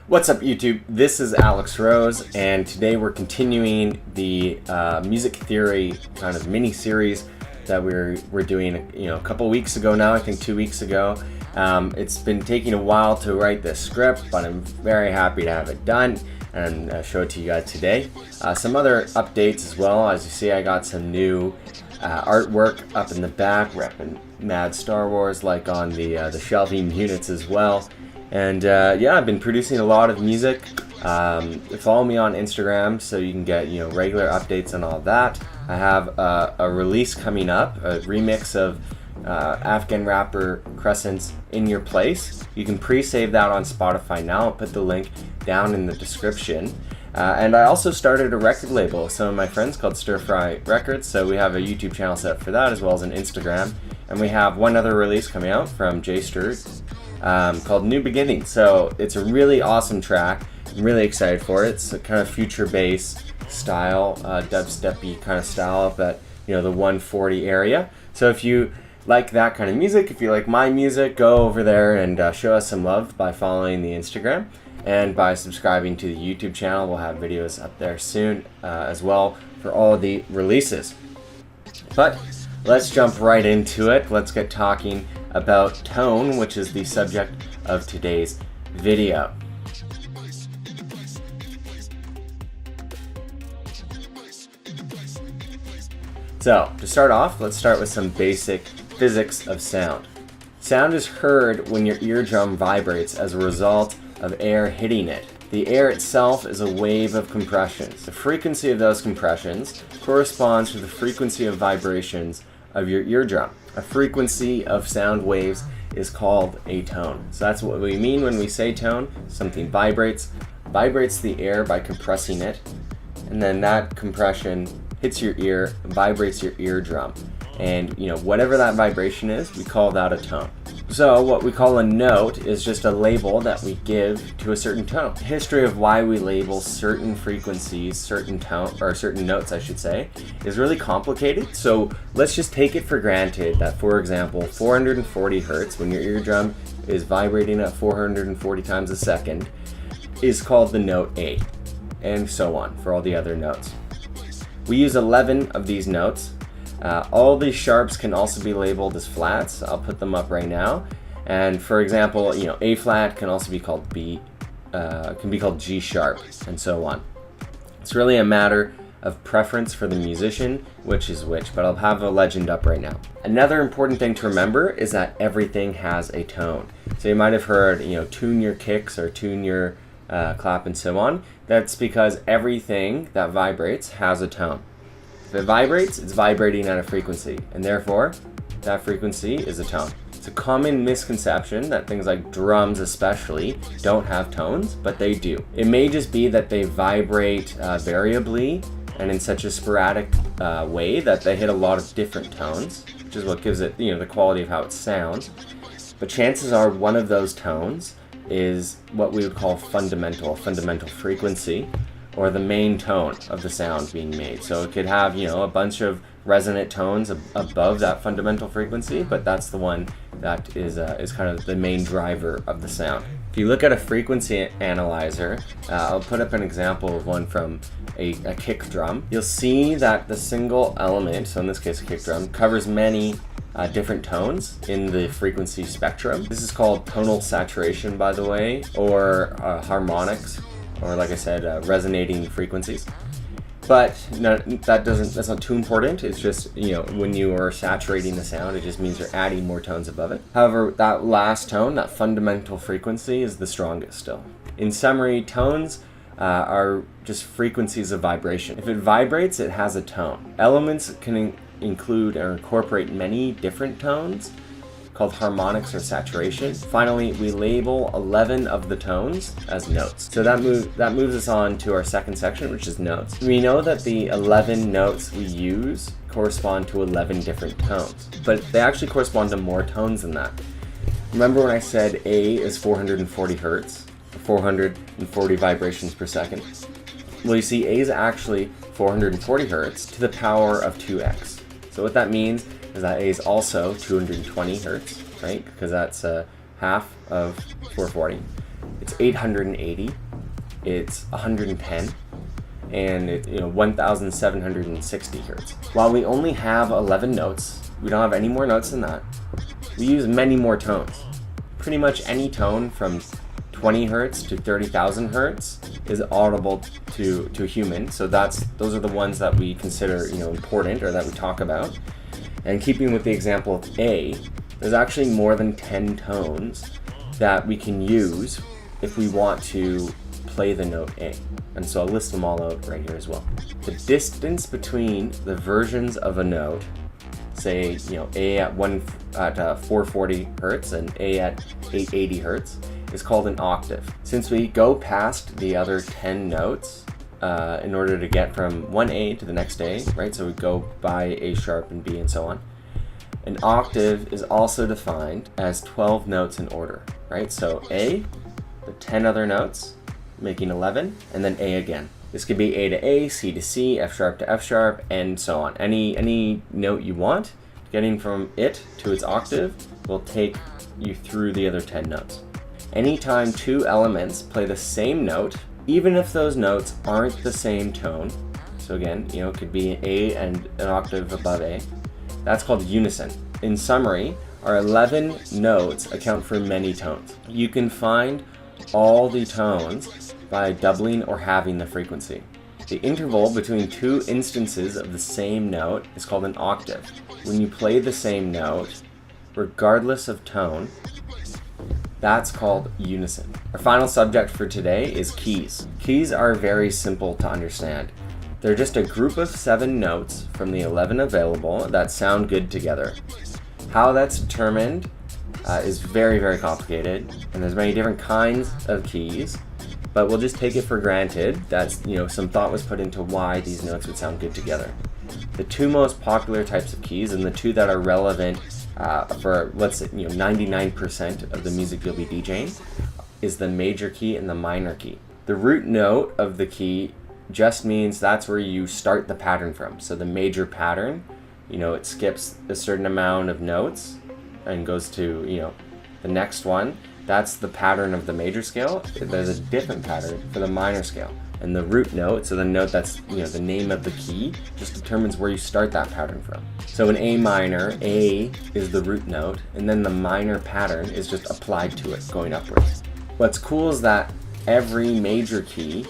What's up, YouTube? This is Alex Rose, and today we're continuing the music theory kind of mini series that we're doing a couple weeks ago now. I think 2 weeks ago. It's been taking a while to write this script, but I'm very happy to have it done and show it to you guys today. Some other updates as well. As you see, I got some new artwork up in the back, repping Mad Star Wars like on the shelving units as well. And yeah, I've been producing a lot of music. Follow me on Instagram so you can get regular updates on all that. I have a release coming up, a remix of Afghan rapper Kresnt's In Your Place. You can pre-save that on Spotify now. I'll put the link down in the description. And I also started a record label with some of my friends called Stir Fry Records, so we have a YouTube channel set up for that as well as an Instagram. And we have one other release coming out from J Sturd called New Beginning. So it's a really awesome track. I'm really excited for it. It's a kind of future bass style, dubstep-y kind of style up at the 140 area. So if you like that kind of music, if you like my music, go over there and show us some love by following the Instagram and by subscribing to the YouTube channel. We'll have videos up there soon as well for all the releases. But let's jump right into it. Let's get talking about tone, which is the subject of today's video. So, to start off, let's start with some basic physics of sound. Sound is heard when your eardrum vibrates as a result of air hitting it. The air itself is a wave of compressions. The frequency of those compressions corresponds to the frequency of vibrations of your eardrum. A frequency of sound waves is called a tone. So that's what we mean when we say tone. Something vibrates the air by compressing it, and then that compression hits your ear, vibrates your eardrum. And whatever that vibration is, we call that a tone. So what we call a note is just a label that we give to a certain tone. The history of why we label certain frequencies, certain notes I should say, is really complicated. So let's just take it for granted that, for example, 440 hertz, when your eardrum is vibrating at 440 times a second, is called the note A, and so on for all the other notes. We use 11 of these notes. All these sharps can also be labeled as flats. I'll put them up right now. And for example, A flat can also be called B, can be called G sharp, and so on. It's really a matter of preference for the musician, which is which, but I'll have a legend up right now. Another important thing to remember is that everything has a tone. So you might have heard, tune your kicks or tune your clap and so on. That's because everything that vibrates has a tone. If it vibrates, it's vibrating at a frequency, and therefore, that frequency is a tone. It's a common misconception that things like drums especially don't have tones, but they do. It may just be that they vibrate variably and in such a sporadic way that they hit a lot of different tones, which is what gives it the quality of how it sounds. But chances are one of those tones is what we would call fundamental frequency, or the main tone of the sound being made. So it could have, a bunch of resonant tones above that fundamental frequency, but that's the one that is kind of the main driver of the sound. If you look at a frequency analyzer, I'll put up an example of one from a kick drum. You'll see that the single element, so in this case a kick drum, covers many different tones in the frequency spectrum. This is called tonal saturation, by the way, or harmonics, or like I said, resonating frequencies. But no, that's not too important. It's just, when you are saturating the sound, it just means you're adding more tones above it. However, that last tone, that fundamental frequency, is the strongest still. In summary, tones are just frequencies of vibration. If it vibrates, it has a tone. Elements can include or incorporate many different tones, called harmonics or saturation. Finally, we label 11 of the tones as notes. So that moves us on to our second section, which is notes. We know that the 11 notes we use correspond to 11 different tones, but they actually correspond to more tones than that. Remember when I said A is 440 hertz, 440 vibrations per second? Well, you see, A is actually 440 hertz to the power of 2x. So what that means is that A is also 220 hertz, right? Because that's half of 440. it's 880, it's 110, and it's 1760 hertz. While we only have 11 notes, we don't have any more notes than that. We use many more tones. Pretty much any tone from 20 hertz to 30,000 hertz is audible to a human. So those are the ones that we consider important, or that we talk about. And keeping with the example of A, there's actually more than 10 tones that we can use if we want to play the note A. And so I'll list them all out right here as well. The distance between the versions of a note, say A at 440 hertz and A at 880 hertz, is called an octave. Since we go past the other 10 notes in order to get from one A to the next A, right? So we go by A sharp and B and so on. An octave is also defined as 12 notes in order, right? So A, the 10 other notes, making 11, and then A again. This could be A to A, C to C, F sharp to F sharp, and so on. Any note you want, getting from it to its octave will take you through the other 10 notes. Anytime two elements play the same note, even if those notes aren't the same tone, so again, it could be A and an octave above A, that's called unison. In summary, our 11 notes account for many tones. You can find all the tones by doubling or halving the frequency. The interval between two instances of the same note is called an octave. When you play the same note, regardless of tone, that's called unison. Our final subject for today is keys. Keys are very simple to understand. They're just a group of 7 notes from the 11 available that sound good together. How that's determined is very, very complicated, and there's many different kinds of keys, but we'll just take it for granted that some thought was put into why these notes would sound good together. The two most popular types of keys, and the two that are relevant for, let's say, 99% of the music you'll be DJing, is the major key and the minor key. The root note of the key just means that's where you start the pattern from. So the major pattern, it skips a certain amount of notes and goes to, the next one. That's the pattern of the major scale. There's a different pattern for the minor scale. And the root note, so the note that's, the name of the key, just determines where you start that pattern from. So in A minor, A is the root note, and then the minor pattern is just applied to it, going upwards. What's cool is that every major key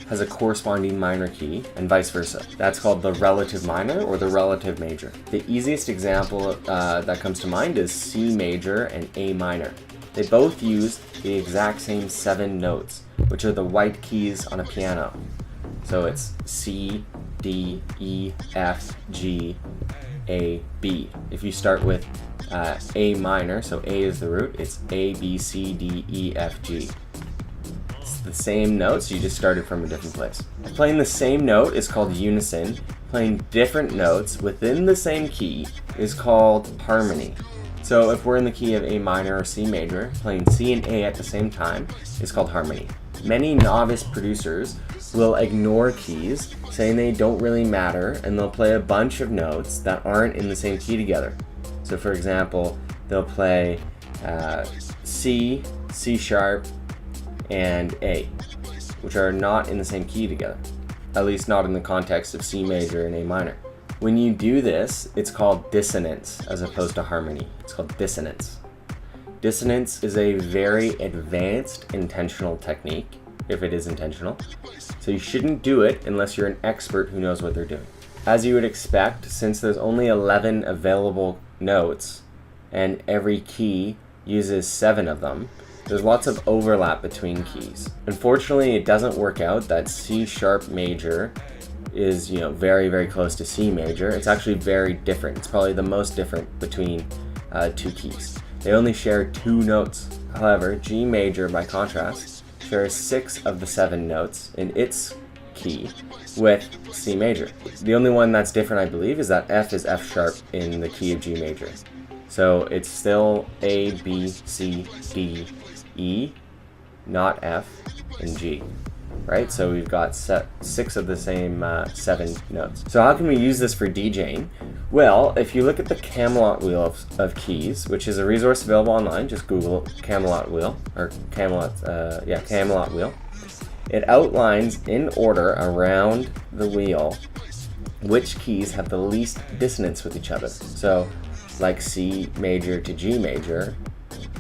has a corresponding minor key, and vice versa. That's called the relative minor or the relative major. The easiest example that comes to mind is C major and A minor. They both use the exact same 7 notes, which are the white keys on a piano. So it's C, D, E, F, G, A, B. If you start with A minor, so A is the root, it's A, B, C, D, E, F, G. It's the same notes, you just started from a different place. Playing the same note is called unison. Playing different notes within the same key is called harmony. So if we're in the key of A minor or C major, playing C and A at the same time is called harmony. Many novice producers will ignore keys, saying they don't really matter, and they'll play a bunch of notes that aren't in the same key together. So for example, they'll play C, C sharp, and A, which are not in the same key together, at least not in the context of C major and A minor. When you do this, it's called dissonance as opposed to harmony. It's called dissonance. Dissonance is a very advanced intentional technique, if it is intentional. So you shouldn't do it unless you're an expert who knows what they're doing. As you would expect, since there's only 11 available notes and every key uses 7 of them, there's lots of overlap between keys. Unfortunately, it doesn't work out that C sharp major is very, very close to C major. It's actually very different. It's probably the most different between two keys. They only share 2 notes. However, G major, by contrast, shares 6 of the 7 notes in its key with C major. The only one that's different, I believe, is that F is F sharp in the key of G major. So it's still A, B, C, D, E, not F, and G. Right? So we've got 6 of the same 7 notes. So how can we use this for DJing? Well, if you look at the Camelot wheel of keys, which is a resource available online, just Google Camelot wheel, or Camelot wheel. It outlines in order around the wheel which keys have the least dissonance with each other. So, like C major to G major,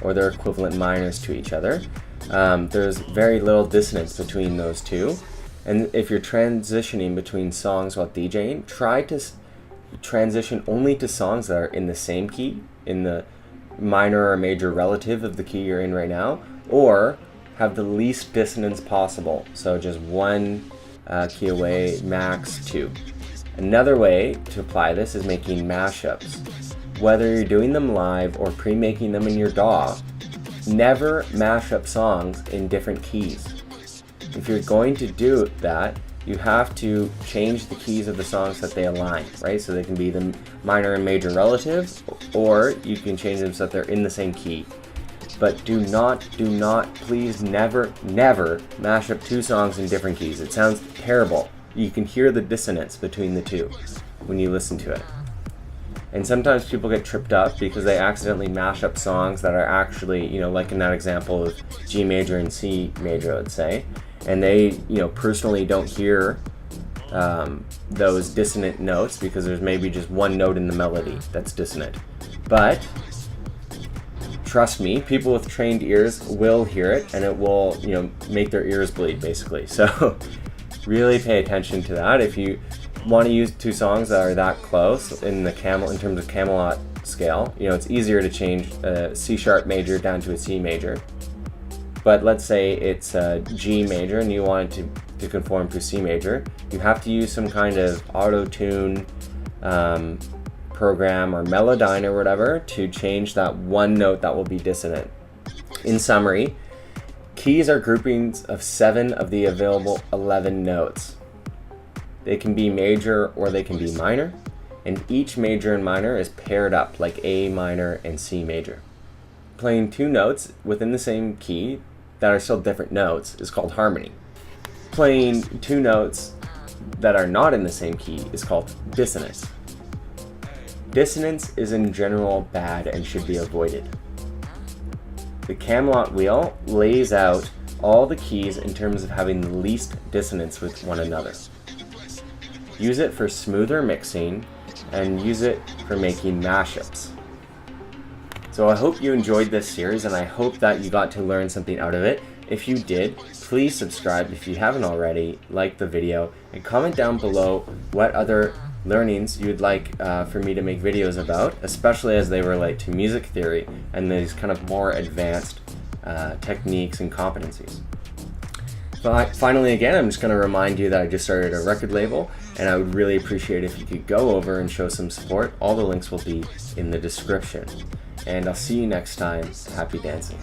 or their equivalent minors to each other. There's very little dissonance between those two. And if you're transitioning between songs while DJing, try to transition only to songs that are in the same key, in the minor or major relative of the key you're in right now, or have the least dissonance possible. So just one key away, max 2. Another way to apply this is making mashups. Whether you're doing them live or pre-making them in your DAW, never mash up songs in different keys. If you're going to do that, you have to change the keys of the songs that they align, right? So they can be the minor and major relatives, or you can change them so that they're in the same key. But do not, please never mash up 2 songs in different keys. It sounds terrible. You can hear the dissonance between the two when you listen to it. And sometimes people get tripped up because they accidentally mash up songs that are actually, like in that example of G major and C major, let's say, and they, personally don't hear those dissonant notes because there's maybe just one note in the melody that's dissonant. But trust me, people with trained ears will hear it, and it will, make their ears bleed, basically. So really pay attention to that. If you want to use 2 songs that are that close in terms of Camelot scale, it's easier to change a C sharp major down to a C major. But let's say it's a G major and you want it to conform to C major, you have to use some kind of auto-tune program or Melodyne or whatever to change that one note that will be dissonant. In summary, keys are groupings of 7 of the available 11 notes. They can be major or they can be minor, and each major and minor is paired up like A minor and C major. Playing 2 notes within the same key that are still different notes is called harmony. Playing 2 notes that are not in the same key is called dissonance. Dissonance is in general bad and should be avoided. The Camelot wheel lays out all the keys in terms of having the least dissonance with one another. Use it for smoother mixing and use it for making mashups. So I hope you enjoyed this series, and I hope that you got to learn something out of it. If you did, please subscribe if you haven't already, like the video, and comment down below what other learnings you'd like for me to make videos about, especially as they relate to music theory and these kind of more advanced techniques and competencies. Finally, again, I'm just going to remind you that I just started a record label, and I would really appreciate if you could go over and show some support. All the links will be in the description. And I'll see you next time. Happy dancing.